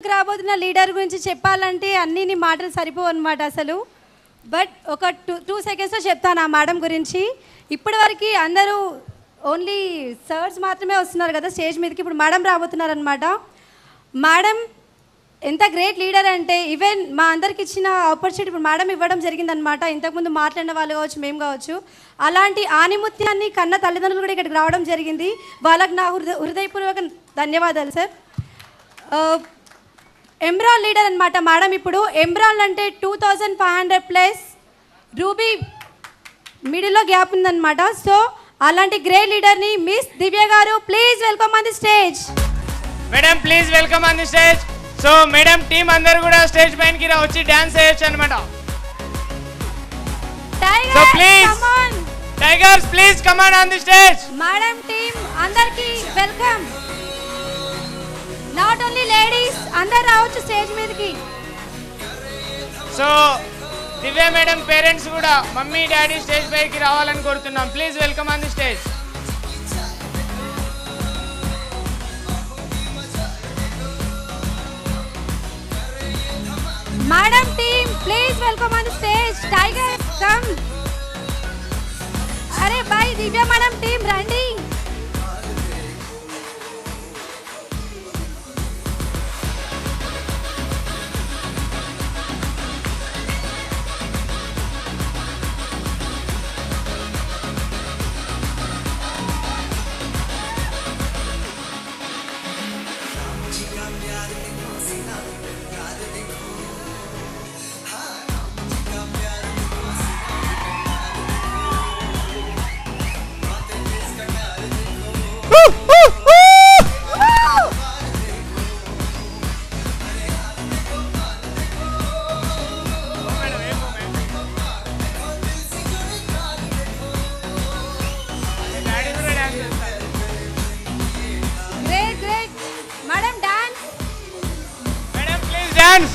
రాబోతున్న లీడర్ గురించి చెప్పాలంటే అన్ని మాటలు సరిపోవు అనమాట అసలు. బట్ ఒక 2 సెకండ్స్లో చెప్తాను ఆ మేడం గురించి. ఇప్పటివరకు అందరూ ఓన్లీ సర్స్ మాత్రమే వస్తున్నారు కదా స్టేజ్ మీదకి. ఇప్పుడు మేడం రాబోతున్నారు అనమాట. మేడం ఎంత గ్రేట్ లీడర్ అంటే ఈవెన్ మా అందరికి ఇచ్చిన ఆపర్చునిటీ ఇప్పుడు మేడం ఇవ్వడం జరిగిందనమాట. ఇంతకుముందు మాట్లాడిన వాళ్ళు కావచ్చు, మేము కావచ్చు. అలాంటి ఆనిముత్యాన్ని కన్న తల్లిదండ్రులు కూడా ఇక్కడికి రావడం జరిగింది. వాళ్ళకి నా హృదయపూర్వక ధన్యవాదాలు సార్. ఎమ్రాల్ లీడర్ అనమాట మేడం. ఇప్పుడు ఎమ్రాల్ అంటే 2500+ రూబీ మిడిల్లో గ్యాప్ ఉందన్నమాట. సో అలాంటి గ్రేట్ లీడర్ని మిస్ దివ్య గారు please welcome on the stage. Madam please welcome on the stage. So madam team అందరూ కూడా స్టేజ్ పైనకి వచ్చి డాన్స్ చేయొచ్చు అనమాట. So please tigers please come on the stage. Madam team అందరికి వెల్కమ్. నాట్ ఓన్లీ లేడీస్, అందరు రావచ్చు స్టేజ్ మీదకి. సో దివ్య మేడం పేరెంట్స్ కూడా మమ్మీ డాడీ స్టేజ్ పైకి రావాలని కోరుతున్నాం. Please welcome on the stage. Madam team please welcome on the stage. Tiger come. అరే బై దివ్య మేడం టీమ్ రండి. Dance.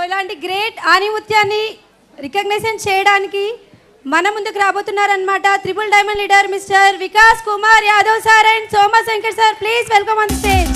ఇలాంటి గ్రేట్ ఆనిముత్యాన్ని రికగ్నైజేషన్ చేయడానికి మన ముందుకు రాబోతున్నారనమాట triple diamond leader mister Vikas Kumar Yadav sir and Soma Shankar sir. Please welcome on stage.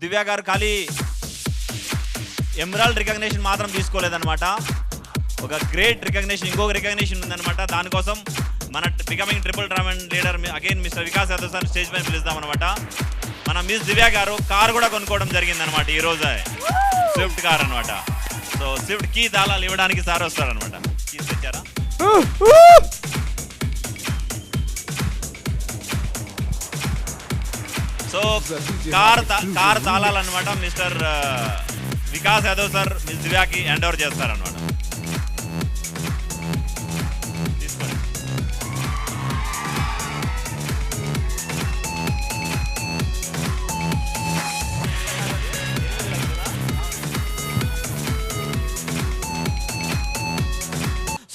Divya గారు ఖాళీ ఎమరాల్డ్ రికగ్నిషన్ మాత్రం తీసుకోలేదన్నమాట. ఒక గ్రేట్ రికగ్నిషన్, ఇంకొక రికగ్నిషన్ ఉందన్నమాట. దానికోసం మన becoming triple diamond leader again mister Vikas Yadav sir stage పైన పిలుస్తామన్నమాట. మన మిస్ దివ్య గారు కారు కూడా కొనుక్కోవడం జరిగిందనమాట ఈరోజు. స్విఫ్ట్ కార్ అనమాట. సో స్విఫ్ట్ కీ తాళాలు ఇవ్వడానికి సార్ వస్తారనమాట. కీస్ తెచ్చారా? సో కార్ తాళాలన్నమాట mister Vikas Yadav sir miss దివ్యాకి హ్యాండ్ ఓవర్ చేస్తారనమాట. తీసుకోండి.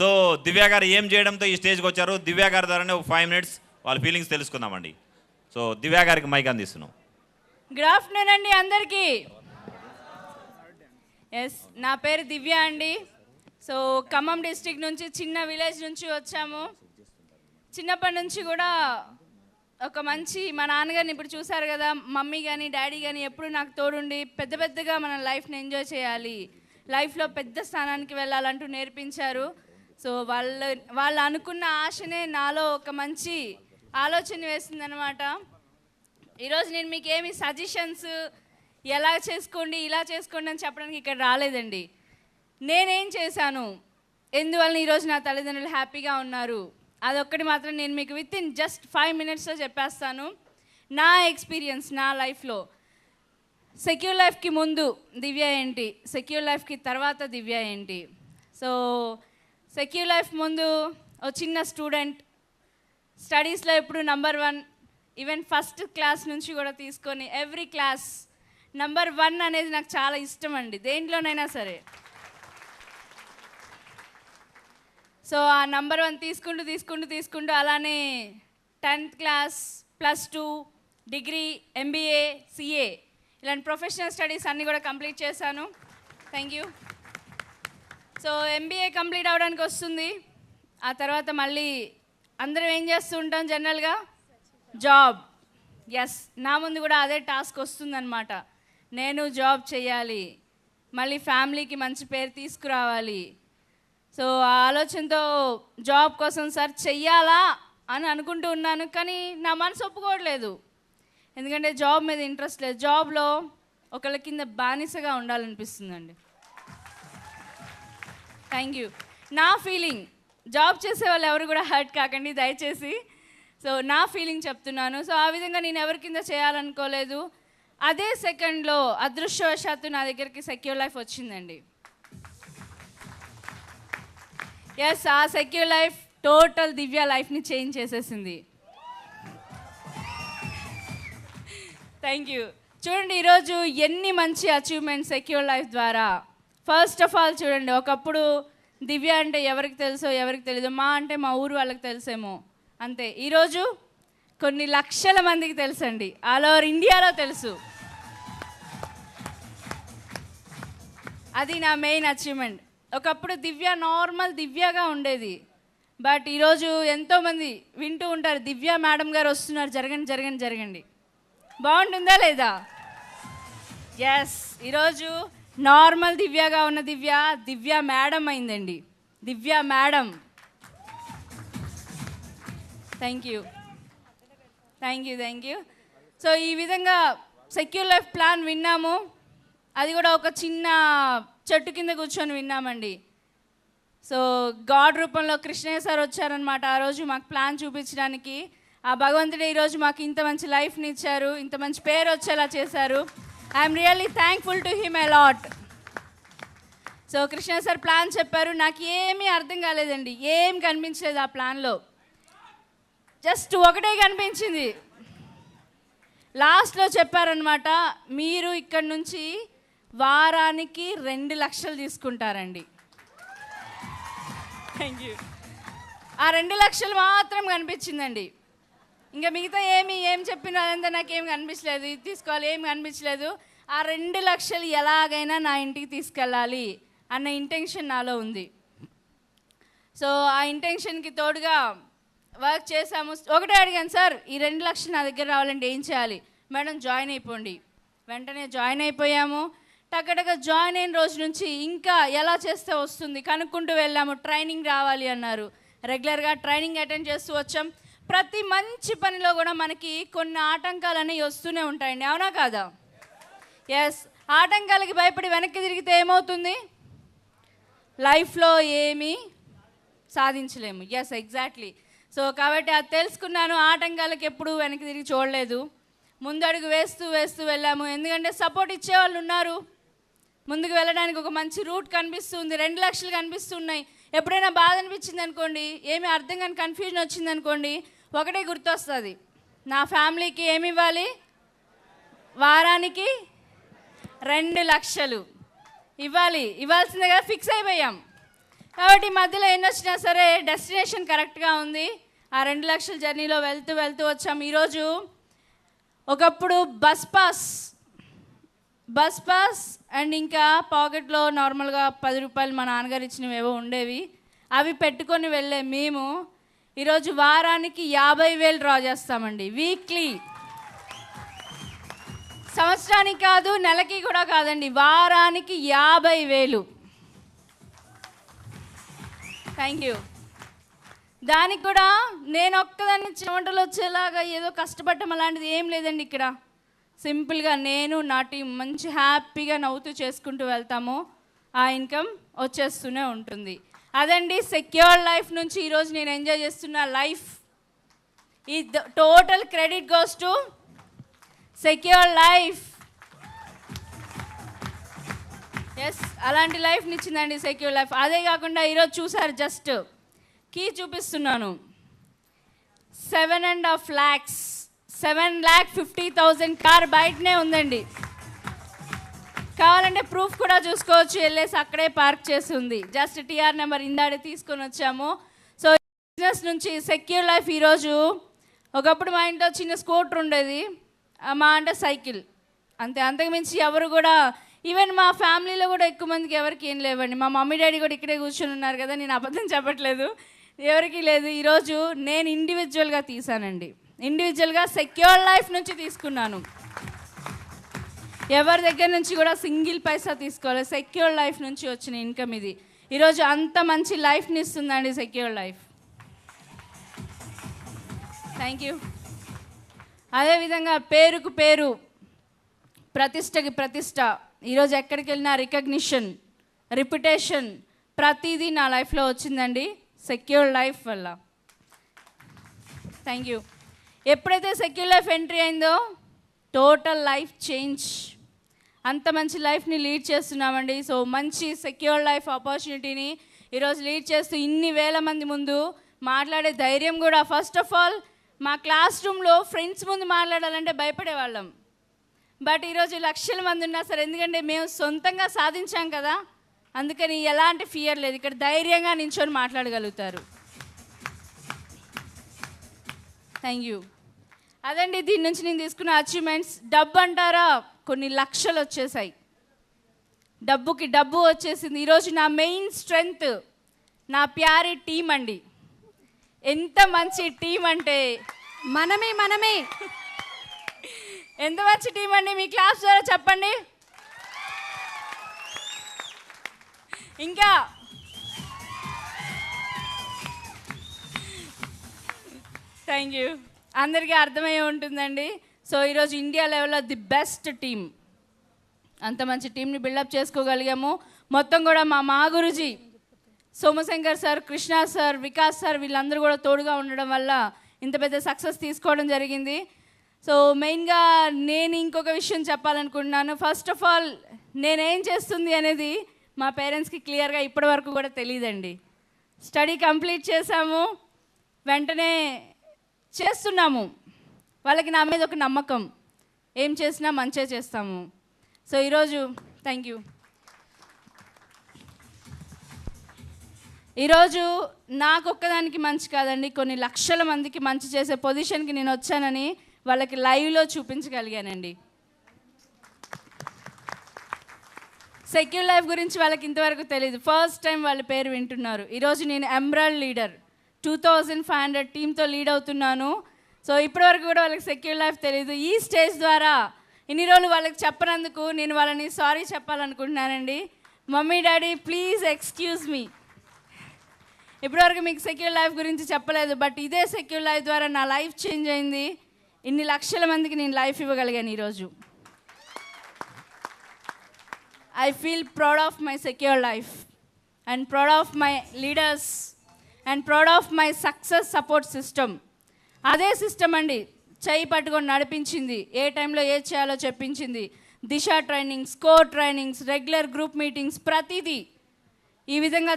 సో దివ్య గారు ఏం చేయడంతో ఈ స్టేజ్కి వచ్చారు, దివ్య గారి ద్వారానే ఒక 5 minutes వాళ్ళ ఫీలింగ్స్ తెలుసుకుందామండి. సో దివ్య గారికి మైక్ అందిస్తున్నాం. గుడ్ ఆఫ్టర్నూన్ అండి అందరికీ. ఎస్, నా పేరు దివ్య అండి. సో ఖమ్మం డిస్ట్రిక్ట్ నుంచి, చిన్న విలేజ్ నుంచి వచ్చాము. చిన్నప్పటి నుంచి కూడా ఒక మంచి, మా నాన్నగారిని ఇప్పుడు చూసారు కదా, మమ్మీ కానీ డాడీ కానీ ఎప్పుడు నాకు తోడుండి పెద్దగా మన లైఫ్ని ఎంజాయ్ చేయాలి, లైఫ్లో పెద్ద స్థానానికి వెళ్ళాలంటూ నేర్పించారు. సో వాళ్ళు అనుకున్న ఆశనే నాలో ఒక మంచి ఆలోచన వేసిందనమాట. ఈరోజు నేను మీకు ఏమి సజెషన్స్ ఎలా చేసుకోండి ఇలా చేసుకోండి అని చెప్పడానికి ఇక్కడ రాలేదండి. నేనేం చేశాను, ఎందువల్ల ఈరోజు నా తల్లిదండ్రులు హ్యాపీగా ఉన్నారు, అదొక్కటి మాత్రం నేను మీకు విత్ ఇన్ జస్ట్ 5 minutesలో చెప్పేస్తాను. నా ఎక్స్పీరియన్స్ నా లైఫ్లో, సెక్యూర్ లైఫ్కి ముందు దివ్య ఏంటి, సెక్యూర్ లైఫ్కి తర్వాత దివ్య ఏంటి. సో సెక్యూర్ లైఫ్ ముందు ఒక చిన్న స్టూడెంట్, స్టడీస్లో ఎప్పుడు నంబర్ 1, ఈవెన్ ఫస్ట్ క్లాస్ నుంచి కూడా తీసుకొని ఎవ్రీ క్లాస్ నంబర్ 1 అనేది నాకు చాలా ఇష్టం అండి, దేంట్లోనైనా సరే. సో ఆ నంబర్ 1 తీసుకుంటూ అలానే 10th class, +2, degree, MBA, CA ఇలాంటి ప్రొఫెషనల్ స్టడీస్ అన్నీ కూడా కంప్లీట్ చేశాను. Thank you. So MBA complete అవ్వడానికి వస్తుంది. ఆ తర్వాత మళ్ళీ అందరం ఏం చేస్తూ ఉంటాం జనరల్గా, జాబ్. ఎస్, నా ముందు కూడా అదే టాస్క్ వస్తుందన్నమాట. నేను జాబ్ చేయాలి, మళ్ళీ ఫ్యామిలీకి మంచి పేరు తీసుకురావాలి. సో ఆ ఆలోచనతో జాబ్ కోసం సర్చ్ చెయ్యాలా అని అనుకుంటూ ఉన్నాను, కానీ నా మనసు ఒప్పుకోవట్లేదు. ఎందుకంటే జాబ్ మీద ఇంట్రెస్ట్ లేదు, జాబ్లో ఒకళ్ళ కింద బానిసగా ఉండాలనిపిస్తుందండి. Thank you. నా ఫీలింగ్, జాబ్ చేసే వాళ్ళు ఎవరు కూడా హర్ట్ కాకండి దయచేసి. సో నా ఫీలింగ్ చెప్తున్నాను. సో ఆ విధంగా నేను ఎవరి కింద చేయాలనుకోలేదు. అదే సెకండ్లో అదృష్టవశాత్తు నా దగ్గరికి సెక్యూర్ లైఫ్ వచ్చిందండి. ఎస్, ఆ సెక్యూర్ లైఫ్ టోటల్ దివ్య లైఫ్ని చేంజ్ చేసేసింది. Thank you. చూడండి ఈరోజు ఎన్ని మంచి అచీవ్మెంట్స్ సెక్యూర్ లైఫ్ ద్వారా. ఫస్ట్ ఆఫ్ ఆల్ చూడండి, ఒకప్పుడు దివ్య అంటే ఎవరికి తెలుసో ఎవరికి తెలీదు, మా అంటే మా ఊరు వాళ్ళకి తెలుసేమో అంతే. ఈరోజు కొన్ని లక్షల మందికి తెలుసండి, ఆల్ ఓవర్ ఇండియాలో తెలుసు. అది నా మెయిన్ అచీవ్మెంట్. ఒకప్పుడు దివ్య నార్మల్ దివ్యగా ఉండేది, బట్ ఈరోజు ఎంతోమంది వింటూ ఉంటారు, దివ్య మేడం గారు వస్తున్నారు, జరగండి. బాగుంటుందా లేదా? ఎస్, ఈరోజు నార్మల్ దివ్యగా ఉన్న దివ్య మేడం అయిందండి. దివ్య మేడం. Thank you. సో ఈ విధంగా సెక్యూర్ లైఫ్ ప్లాన్ విన్నాము, అది కూడా ఒక చిన్న చెట్టు కింద కూర్చొని విన్నామండి. సో గాడ్ రూపంలో కృష్ణయ్య సార్ వచ్చారనమాట ఆ రోజు మాకు ప్లాన్ చూపించడానికి. ఆ భగవంతుడే ఈరోజు మాకు ఇంత మంచి లైఫ్ని ఇచ్చారు, ఇంత మంచి పేరు వచ్చేలా చేశారు. I'm really thankful to him a lot. So Krishnaiah sir plan చెప్పారు, నాకు ఏమీ అర్థం కాలేదండి, ఏం కనిపించలేదు ఆ ప్లాన్లో, జస్ట్ ఒకటే కనిపించింది. లాస్ట్లో చెప్పారనమాట, మీరు ఇక్కడ నుంచి వారానికి 2 లక్షలు తీసుకుంటారండి. Thank you. ఆ 2 లక్షలు మాత్రం కనిపించిందండి, ఇంకా మిగతా ఏం చెప్పినా అదంతా నాకేం కనిపించలేదు, ఇది తీసుకోవాలి ఏం కనిపించలేదు. ఆ 2 లక్షలు ఎలాగైనా నా ఇంటికి తీసుకెళ్ళాలి అన్న ఇంటెన్షన్ నాలో ఉంది. సో ఆ ఇంటెన్షన్కి తోడుగా వర్క్ చేశాము. ఒకటే అడిగాను, సార్ ఈ 2 లక్షలు నా దగ్గర రావాలంటే ఏం చేయాలి? మేడం జాయిన్ అయిపోండి. వెంటనే జాయిన్ అయిపోయాము. టక్కటగా జాయిన్ అయిన రోజు నుంచి ఇంకా ఎలా చేస్తే వస్తుంది కనుక్కుంటూ వెళ్ళాము. ట్రైనింగ్ రావాలి అన్నారు, రెగ్యులర్గా ట్రైనింగ్ అటెండ్ చేస్తూ వచ్చాం. ప్రతి మంచి పనిలో కూడా మనకి కొన్ని ఆటంకాలు అనేవి వస్తూనే ఉంటాయండి, అవునా కాదా? ఎస్, ఆటంకాలకి భయపడి వెనక్కి తిరిగితే ఏమవుతుంది? లైఫ్లో ఏమీ సాధించలేము. Yes, exactly. సో కాబట్టి అది తెలుసుకున్నాను, ఆటంకాలకు ఎప్పుడు వెనక్కి తిరిగి చూడలేదు, ముందడుగు వేస్తూ వెళ్ళాము. ఎందుకంటే సపోర్ట్ ఇచ్చేవాళ్ళు ఉన్నారు, ముందుకు వెళ్ళడానికి ఒక మంచి రూట్ కనిపిస్తుంది, 2 లక్షలు కనిపిస్తున్నాయి. ఎప్పుడైనా బాధ అనిపించింది అనుకోండి, ఏమి అర్థం కాని కన్ఫ్యూజన్ వచ్చింది అనుకోండి, ఒకటే గుర్తొస్తుంది, నా ఫ్యామిలీకి ఏమి ఇవ్వాలి, వారానికి 2 లక్షలు ఇవ్వాల్సిందే కదా, ఫిక్స్ అయిపోయాం. కాబట్టి మధ్యలో ఎన్ని వచ్చినా సరే డెస్టినేషన్ కరెక్ట్గా ఉంది. ఆ 2 లక్షల జర్నీలో వెళ్తూ వెళ్తూ వచ్చాం. ఈరోజు ఒకప్పుడు బస్ పాస్ అండ్ ఇంకా పాకెట్లో నార్మల్గా 10 రూపాయలు మా నాన్నగారు ఇచ్చినవి ఏవో ఉండేవి, అవి పెట్టుకొని వెళ్ళే మేము ఈరోజు వారానికి 50,000 డ్రా చేస్తామండి. వీక్లీ, సంవత్సరానికి కాదు, నెలకి కూడా కాదండి, వారానికి 50,000. Thank you. దానికి కూడా నేను ఒక్కదాన్ని చెమటలు వచ్చేలాగా ఏదో కష్టపడటం అలాంటిది ఏం లేదండి. ఇక్కడ సింపుల్గా నేను నా టీం మంచి హ్యాపీగా నవ్వుతూ చేసుకుంటూ వెళ్తాము. ఆ ఇన్కమ్ వచ్చేస్తూనే ఉంటుంది. అదండి సెక్యూర్ లైఫ్ నుంచి ఈరోజు నేను ఎంజాయ్ చేస్తున్న లైఫ్. ఈ total credit goes to secure life. Yes, అలాంటి లైఫ్ని ఇచ్చిందండి సెక్యూర్ లైఫ్. అదే కాకుండా ఈరోజు చూసారు, జస్ట్ కీ చూపిస్తున్నాను, 7.5 lakhs, 7,50,000 కార్ బయటనే ఉందండి. కావాలంటే ప్రూఫ్ కూడా చూసుకోవచ్చు, వెళ్ళేసి అక్కడే పార్క్ చేసి ఉంది. జస్ట్ టీఆర్ నెంబర్ ఇందాడే తీసుకొని వచ్చాము. సో బిజినెస్ నుంచి సెక్యూర్ లైఫ్. ఈరోజు ఒకప్పుడు మా ఇంట్లో చిన్న స్కూటర్ ఉండేది, మా అంటే సైకిల్ అంతే. అంతకుమించి ఎవరు కూడా, ఈవెన్ మా ఫ్యామిలీలో కూడా ఎక్కువ మందికి ఎవరికి ఏం లేవండి. మా మమ్మీ డాడీ కూడా ఇక్కడే కూర్చొని ఉన్నారు కదా, నేను అబద్ధం చెప్పట్లేదు, ఎవరికి లేదు. ఈరోజు నేను ఇండివిజువల్గా తీసానండి, ఇండివిజువల్గా సెక్యూర్ లైఫ్ నుంచి తీసుకున్నాను. ఎవరి దగ్గర నుంచి కూడా సింగిల్ పైసా తీసుకోవాలి. సెక్యూర్ లైఫ్ నుంచి వచ్చిన ఇన్కమ్ ఇది. ఈరోజు అంత మంచి లైఫ్ని ఇస్తుందండి సెక్యూర్ లైఫ్. Thank you. అదేవిధంగా పేరుకు పేరు, ప్రతిష్టకి ప్రతిష్ట. ఈరోజు ఎక్కడికి వెళ్ళినా రికగ్నిషన్, రిప్యుటేషన్, ప్రతిదీ నా లైఫ్లో వచ్చిందండి సెక్యూర్ లైఫ్ వల్ల. Thank you. ఎప్పుడైతే సెక్యూర్ లైఫ్ ఎంట్రీ అయిందో టోటల్ లైఫ్ చేంజ్. అంత మంచి లైఫ్ని లీడ్ చేస్తున్నామండి. సో మంచి సెక్యూర్ లైఫ్ ఆపర్చునిటీని ఈరోజు లీడ్ చేస్తూ ఇన్ని వేల మంది ముందు మాట్లాడే ధైర్యం కూడా. ఫస్ట్ ఆఫ్ ఆల్ మా క్లాస్ రూమ్లో ఫ్రెండ్స్ ముందు మాట్లాడాలంటే భయపడేవాళ్ళం. బట్ ఈరోజు లక్షల మంది ఉన్నా సరే, ఎందుకంటే మేము సొంతంగా సాధించాం కదా, అందుకని ఎలాంటి ఫియర్ లేదు. ఇక్కడ ధైర్యంగా నించొని మాట్లాడగలుగుతారు. Thank you. అదండి దీని నుంచి నేను తీసుకున్న అచీవ్మెంట్స్. డబ్బు అంటారా, కొన్ని లక్షలు వచ్చేసాయి, డబ్బుకి డబ్బు వచ్చేసింది. ఈరోజు నా మెయిన్ స్ట్రెంగ్త్ నా ప్యారీ టీం అండి. ఎంత మంచి టీం అంటే మనమే ఎంత మంచి టీం అండి. మీ క్లాస్ ద్వారా చెప్పండి. ఇంకా థ్యాంక్ యూ. అందరికీ అర్థమయ్యే ఉంటుందండి. సో ఈరోజు ఇండియా లెవెల్లో ది బెస్ట్ టీం, అంత మంచి టీంని బిల్డప్ చేసుకోగలిగాము. మొత్తం కూడా మా Guruji Somashankar sir, Krishna sir, Vikas sir, వీళ్ళందరూ కూడా తోడుగా ఉండడం వల్ల ఇంత పెద్ద సక్సెస్ తీసుకోవడం జరిగింది. సో మెయిన్గా నేను ఇంకొక విషయం చెప్పాలనుకుంటున్నాను. ఫస్ట్ ఆఫ్ ఆల్ నేనేం చేస్తుంది అనేది మా పేరెంట్స్కి క్లియర్గా ఇప్పటి వరకు కూడా తెలియదండి. స్టడీ కంప్లీట్ చేశాము, వెంటనే చేస్తున్నాము. వాళ్ళకి నా మీద ఒక నమ్మకం, ఏం చేసినా మంచిగా చేస్తాము. సో ఈరోజు థ్యాంక్ యూ. ఈరోజు నాకు ఒక్కదానికి మంచి కాదండి, కొన్ని లక్షల మందికి మంచి చేసే పొజిషన్కి నేను వచ్చానని వాళ్ళకి లైవ్లో చూపించగలిగానండి. సెక్యూర్ లైఫ్ గురించి వాళ్ళకి ఇంతవరకు తెలియదు, ఫస్ట్ టైం వాళ్ళ పేరు వింటున్నారు. ఈరోజు నేను ఎమరాల్డ్ లీడర్ 2500 టీంతో లీడ్ అవుతున్నాను. సో ఇప్పటివరకు కూడా వాళ్ళకి సెక్యూర్ లైఫ్ తెలియదు. ఈ స్టేజ్ ద్వారా ఇన్ని రోజులు వాళ్ళకి చెప్పనందుకు నేను వాళ్ళని సారీ చెప్పాలనుకుంటున్నానండి. Mummy daddy please excuse me. ఇప్పటివరకు మీకు సెక్యూర్ లైఫ్ గురించి చెప్పలేదు, బట్ ఇదే సెక్యూర్ లైఫ్ ద్వారా నా లైఫ్ చేంజ్ అయింది. ఇన్ని లక్షల మందికి నేను లైఫ్ ఇవ్వగలిగాను ఈరోజు. I feel proud of my secure life and proud of my leaders and proud of my success support system. అదే సిస్టమ్ అండి చేయి పట్టుకొని నడిపించింది, ఏ టైంలో ఏది చేయాలో చెప్పించింది. Disha trainings, core trainings, regular group meetings, ప్రతిదీ ఈ విధంగా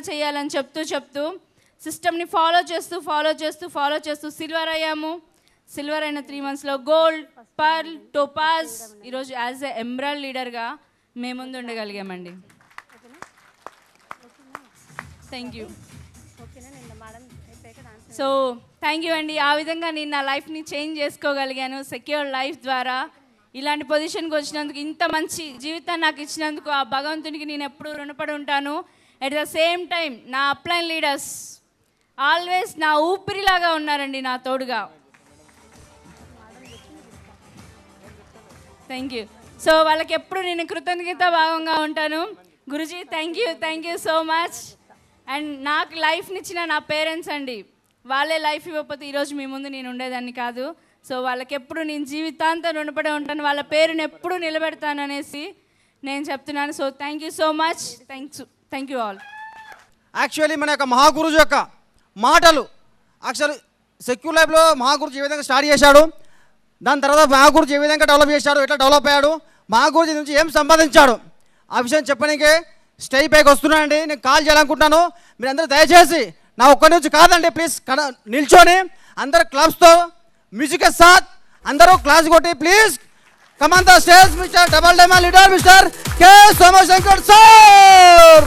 చేయాలని చెప్తూ సిస్టమ్ని ఫాలో చేస్తూ సిల్వర్ అయ్యాము. సిల్వర్ అయిన 3 monthsలో గోల్డ్, పర్ల్, టోపాజ్, ఈరోజు యాజ్ ఎ ఎమరాల్డ్ లీడర్గా మేము ముందు ఉండగలిగామండి. Thank you. So thank you అండి. ఆ విధంగా నేను నా లైఫ్ని చేంజ్ చేసుకోగలిగాను సెక్యూర్ లైఫ్ ద్వారా. ఇలాంటి పొజిషన్కి వచ్చినందుకు, ఇంత మంచి జీవితాన్ని నాకు ఇచ్చినందుకు ఆ భగవంతునికి నేను ఎప్పుడూ రుణపడి ఉంటాను. ఎట్ ద సేమ్ టైం నా అప్లైన్ లీడర్స్ ఆల్వేస్ నా ఊపిరిలాగా ఉన్నారండి నా తోడుగా. Thank you. సో వాళ్ళకి ఎప్పుడు నేను కృతజ్ఞత భావంగా ఉంటాను. Guruji thank you so much. And నాకు లైఫ్ని ఇచ్చిన నా పేరెంట్స్ అండి, వాళ్ళే లైఫ్ ఇవ్వకపోతే ఈరోజు మీ ముందు నేను ఉండేదాన్ని కాదు. సో వాళ్ళకి ఎప్పుడు నేను జీవితాంతం రుణపడి ఉంటాను, వాళ్ళ పేరుని ఎప్పుడు నిలబెడతాను అనేసి నేను చెప్తున్నాను. So thank you so much. Thank you all. Actually మన యొక్క మహాగురుజు యొక్క మాటలు యాక్చువల్లీ సెక్యూర్ లైఫ్లో మహాగురుజు ఏ విధంగా స్టార్ట్ చేశాడు, దాని తర్వాత మహాగురుజు ఏ విధంగా డెవలప్ చేశాడు, ఎట్లా డెవలప్ అయ్యాడు, మహాగురుజు నుంచి ఏం సంపాదించాడు, ఆ విషయం చెప్పడానికి స్టేజ్ పైకి వస్తున్నానండి. నేను కాల్ చేయాలనుకుంటున్నాను. మీరందరూ దయచేసి నా ఒక్కరి నుంచి కాదండి, ప్లీజ్ నిల్చొని అందరు క్లబ్స్తో మ్యూజిక్ సాత్ అందరూ క్లాస్ కొట్టి please come on the stage mister double diamond leader mister K Somashankar sir.